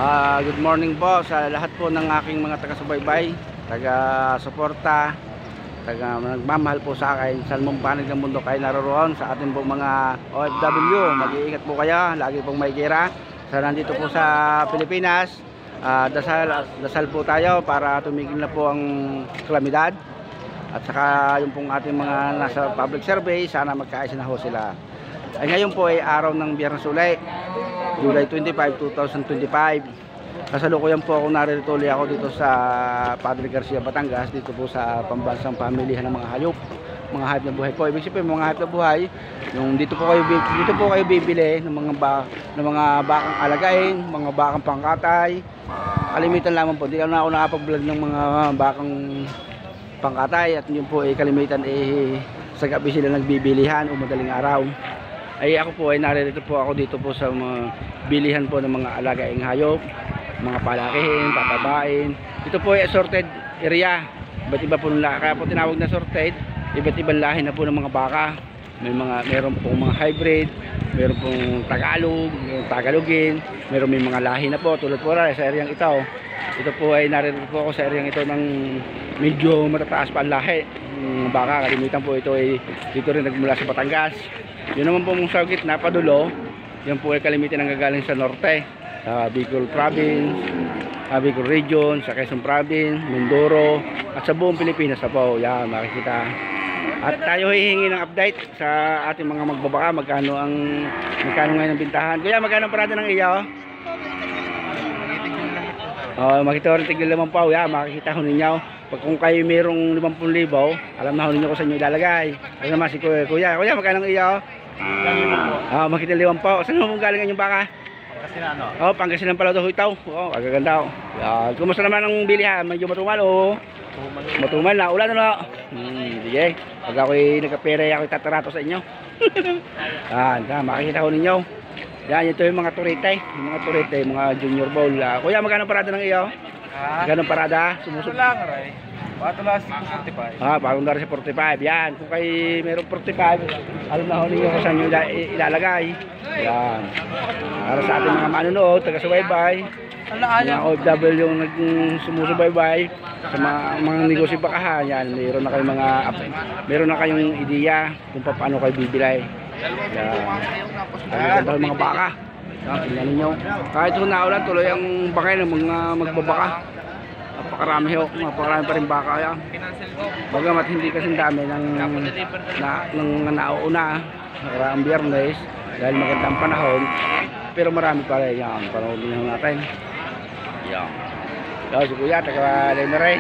Good morning po sa lahat po ng aking mga taga-subaybay, taga-suporta, nagmamahal po sa akin saan mong panig ng mundo kayo naroon, sa ating po mga OFW. Mag-iingat po kayo, lagi pong may gira. Sa nandito po sa Pilipinas, dasal po tayo para tumigil na po ang kalamidad. At saka yung pong ating mga nasa public survey, sana magkaayos na ho sila. Ay ngayon po ay araw ng Biyernes Uli, July 25, 2025. Kasalukuyan po ako narito ulit ako dito sa Padre Garcia, Batangas, dito po sa pambansang pamilihan ng mga hayop. Mga hayop na buhay po. Ibig sabihin mga hayop na buhay, yung dito po kayo bibili ng mga bakang alagain, mga bakang pangkatay. Kalimitan lamang po, di lang na ako nakapag-vlog ng mga bakang pangkatay, at yun po ay kalimitan sa gabi sila nagbibilihan o madaling araw. Ay ako po ay narito po ako dito po sa mga bilihan po ng mga alagaing hayop, mga palakihin, papabain. Ito po ay assorted area. Iba't iba po nila, kaya po tinawag na assorted. Iba't ibang lahi na po ng mga baka. Meron pong mga hybrid, meron pong Tagalog, Tagalogin, may mga lahi na po tulad po sa areang ito. Ito po ay narito po ako sa areang ito ng medyo matataas pa ang lahi. Baka kalimitan po ito ay dito rin nagmula sa Batangas. Yun naman po mong sa gitna padulo, yan po ay kalimitan ang gagaling sa norte, sa Bicol Province, Bicol Region, sa Quezon Province, Mindoro, at sa buong Pilipinas na po. Yan, makikita. At tayo hihingi ng update sa ating mga magbabaka, magkano ngayon ang bintahan. Kuya, magkano ang parada ng iyo? Makita rin tigil naman po. Yan, makikita ko ninyo. Pag kung kayo mayroong 50,000, alam na ho ninyo kung saan nyo ilalagay. Alam naman si Kuya, magkano ang iyo? Makita 5 po. Saan mo galing ang yung baka? Pangasinan. Pangasinan pala ito itaw. Agaganda. Kumusta naman ang bilihan? Medyo matumal o? Matumal na. Ulan na. Sige. Pag ako'y nagkapere, ako'y tatarato sa inyo. Makikita ko ninyo. Yan, ito yung mga turete. Yung mga junior bowl. Kuya, magkano parada ng iyo? Magkano parada? Sumusok lang, Ray. Patulas 45. Parang dari sa 45. Yan, kung kayo mayroong 45, alam na ho ninyo kung saan nyo ilalagay. Yan. Para sa ating mga manonood, taga-subaybay, mga OFW yung sumusubaybay sa mga negosyo bakahan. Yan, meron na kayong ideya kung paano kayo bibilay. Yan. Ang ganda ng mga baka. Tingnan ninyo. Kahit kung naulan, tuloy ang bakay ng mga magbabaka. Napakarami pa rin baka yan. Bagamat hindi kasing dami ng nauuna nakaraang Biyernes dahil magandang panahon, pero marami pa rin yan. Panahon natin yan. Si Kuya taga Lemeray,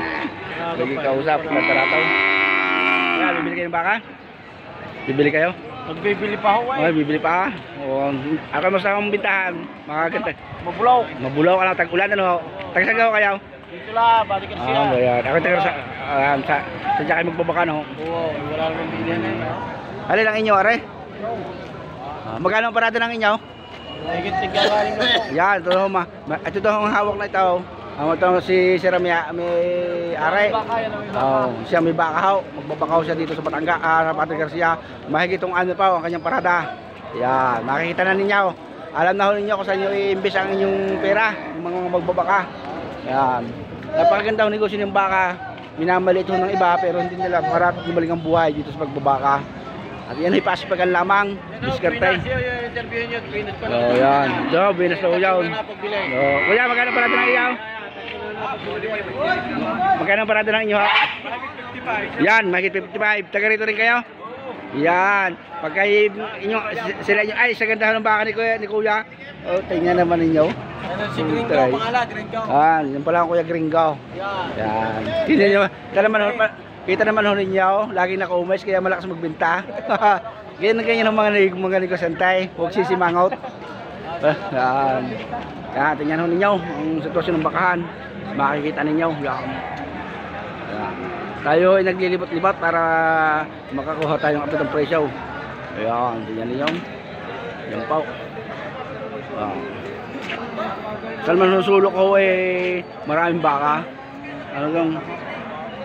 lagi kausap nagkarataw. Bibili kayo ng baka? Bibili kayo? Magbibili pa ako eh. Bibili pa? Ako mas akong bintahan. Makakaganda. Mabulaw ka lang, tag-ulan ano? Tagasagaw kayo? Dito lang, Padre Garcia. Ayan. Ako taga sa kayo magbabaka no? Oo, wala naman bilihan eh. Alin ang inyo, are? Magkano ang parada ng inyo? Higit tigagaling mo po. Yan, ito daw ang hawak na ito. Ito si Sir may are. Siya may bakahaw. Magbabakaw siya dito sa Batangas, sa Padre Garcia. Mahigit itong ano pa ang kanyang parada. Yan, makikita na ninyo. Alam na ho ninyo kung saan nyo i-imbis ang inyong pera, yung mga magbabaka. Yan. Napakaganda ang negosyo ng baka. Minamaliit ho ng iba pero hindi nila harap gumaling ang buhay dito sa pagbabaka. At yan ay pasipagan lamang. Diskarte. Yan. Binas na ho yan. Kuya, magkano parada ng iyaw? Magkano parada ng inyo ha? Yan, mahigit 55. Taga rito rin kayo? Yan. Pagka sila inyo, ay sa gandahan ng baka ni Kuya. Tingnan naman ninyo. Si Gringo, pangalan, Gringo. Yan pala ang Kuya Gringo. Yan. Kita naman ho ninyo, laging naka-umays kaya malakas magbenta. Ganyan ang mga negosantay, huwag sisimangot. Yan. Tingnan ho ninyo ang sitwasyon ng bakahan. Makikita ninyo. Yan. Tayo ay naglilibot-libot para makakuha tayong update ng presyo. Ayan, tingnan ninyo. Yan po. Salman Husulok ko maraming baka.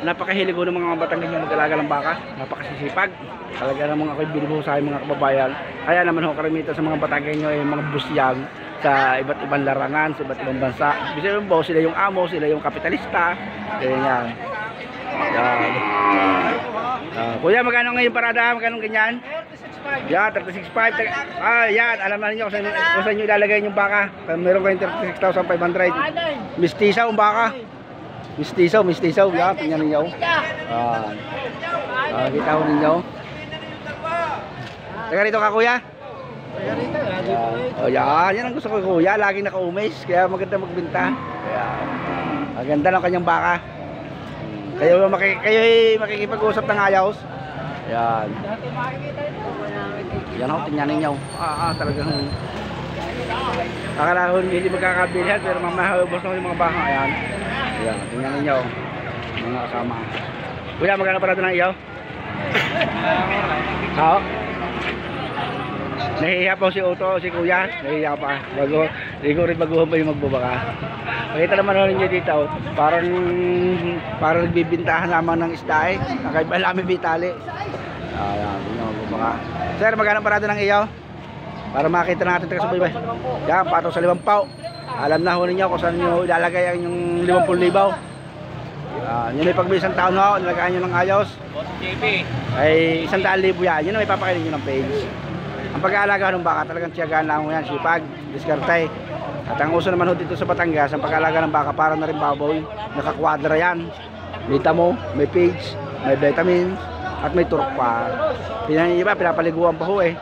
Napakahilig ko ng mga Batangas yung mag-alaga ng baka. Napakasisipag. Talaga namang ako'y binubuhay sa mga kababayan. Kaya naman ho karamitan sa mga Batangas nyo ay mga busyag. sa iba't ibang larangan, sa iba't ibang bansa. Ibig sabihin po, sila yung amo, sila yung kapitalista. Ganyan. Yan. Kuya, magkano ngayon parada? Magkano ganyan? 36.5. Yan, 36.5. Yan. Alam na ninyo kung saan nyo ilalagay yung baka. Meron kayong 36,500. Mistisaw ang baka. Mistisaw. Yan, tingnan ninyo. Kita ko ninyo. Teka rito ka, kuya. Yan ang gusto ko, kuya. Laging naka-umis. Kaya maganda magbenta. Ang ganda ng kanyang baka. Kayo makikipag-usap ng ayos. Yan. Yan o, tingnan ninyo. Talagang akala ko hindi magkakabilhan, pero mamahubos na yung mga baka. Ayan. Yan, tingnan ninyo. Mga kasama. Kuya, magkano parado ng iyo? Oo. Nahihiya po si Otto, si kuya. Nahihiya pa. Hindi ko rin baguhan pa yung magbabaka. Pakita naman ninyo dito. Parang nagbibintahan naman ng isda eh. Nakaiba namin bitali. Ayan, hindi nyo magbabaka. Sir, magkano parado ng iyo? Para makita natin taga subaybay. Yan, pato sa 5 pao. Alam na ho ninyo kung saan nyo ilalagay ang yung 50,000. Yun ay pag may isang taon ho, nilagayan nyo ng ayos. Ay 100,000 yan. Yun ay papakainin nyo ng page. Ang pag-aalaga ng baka talagang tiyagaan lang mo yan, sipag, diskarte. At ang uso naman ho dito sa Batangas, ang pag-aalaga ng baka para na rin baboy, nakakwadra yan. Kita mo, may page, may vitamins, at may turok pa. Iba, pinapaliguan pa ho eh.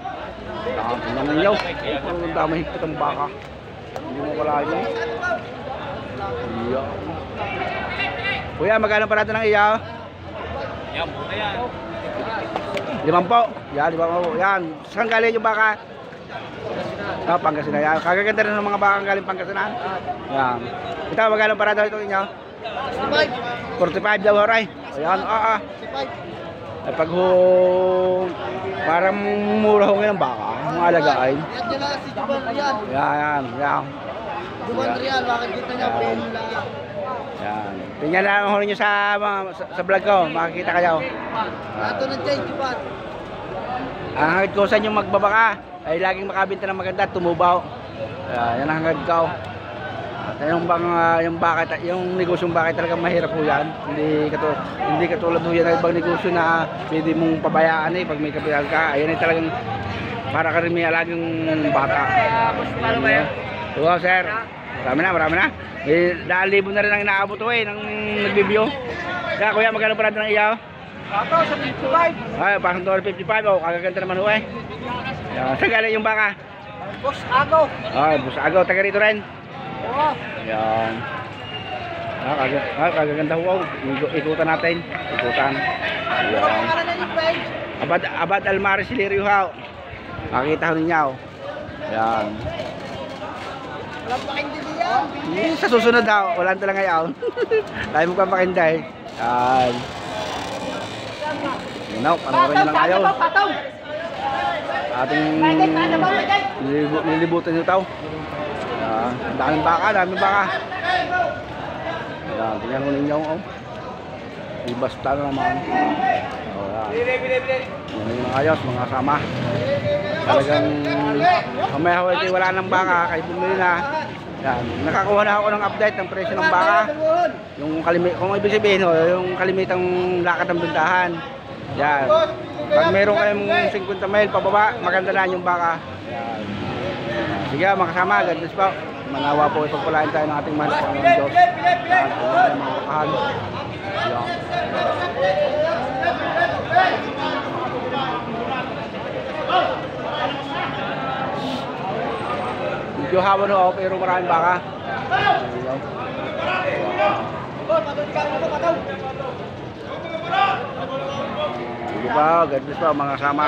Tingnan ninyo, ang dami higpit ang baka. Hindi mo pala yun. Kuya, magkano parado ng iyo? Yan, buka yan. 5 po. Yan, 5 po. Yan. Saan galing yung baka? Pangasinan. Yan. Kagaganda rin ng mga baka galing Pangasinan. Yan. Ito, magkano parado ito inyo? 45 daw, horay. Ayan, Ay, pag ho, parang mura ho ngayon baka. Mga alagain. Yan dyan na si Juban Rial. Yan. Juban Rial, bakit kita niya peno lang. Yan. Tingnan lang ho ninyo sa vlog ko. Makikita kayo. Ato na dyan, Juban. Ang hangad ko sa inyo magbabaka ay laging makabenta ng maganda at tumubaw. Yan ang hangad ko. At yung baka, yung negosyong baka talaga mahirap ho yan. Hindi katulad ho yan ng ibang negosyo na pwede mong pabayaan eh pag may kapital ka. Ayan ay talagang para ka rin may alagang bata. Paano ba yan? Oo, sir. Marami na. Eh, 1,000 na rin ang inaabot ho eh, nang nagbibiyo. Kaya kuya, magkano parado ng iyaw? Ato sa 55. Ay, parang $55. Oh, kagaganda naman ho eh. Yan. Saan galing yung baka? Boss Agaw. Ay, Boss Agaw, taga rito rin. Oo. Yan. Kagaganda ho. Ikutan natin. Ikutan. Yan. Abad Almaris Lirio ho. Makikita ho ninyo. Yan. Walang pakindi yan. Sa susunod daw, wala talaga ngayon. Tayo mo kang pakinday. Yan. Yan o, panoorin nyo lang ayaw. Ating nilibutan nyo tao. Ang daming baka. Yan, tingnan mo ninyo. Ibasta na naman. Yan yung ayos, mga kasama. Talagang mamaya ho, wala ng baka, kaya bumili na. Yan, nakakuha na ako ng update ng presyo ng baka. Kung ibig sabihin, yung kalimitang lakad ng bintahan. Yan. Pag meron kayong 50 mile pababa, maganda na yung baka. Yan. Sige mga kasama, God bless po. Manawa po ipagpalain tayo ng ating mahal po ng Diyos. Yan, mga bakahan. Yan. Medyo hawa no ako pero maraming baka. Sige pa, God bless po mga kasama.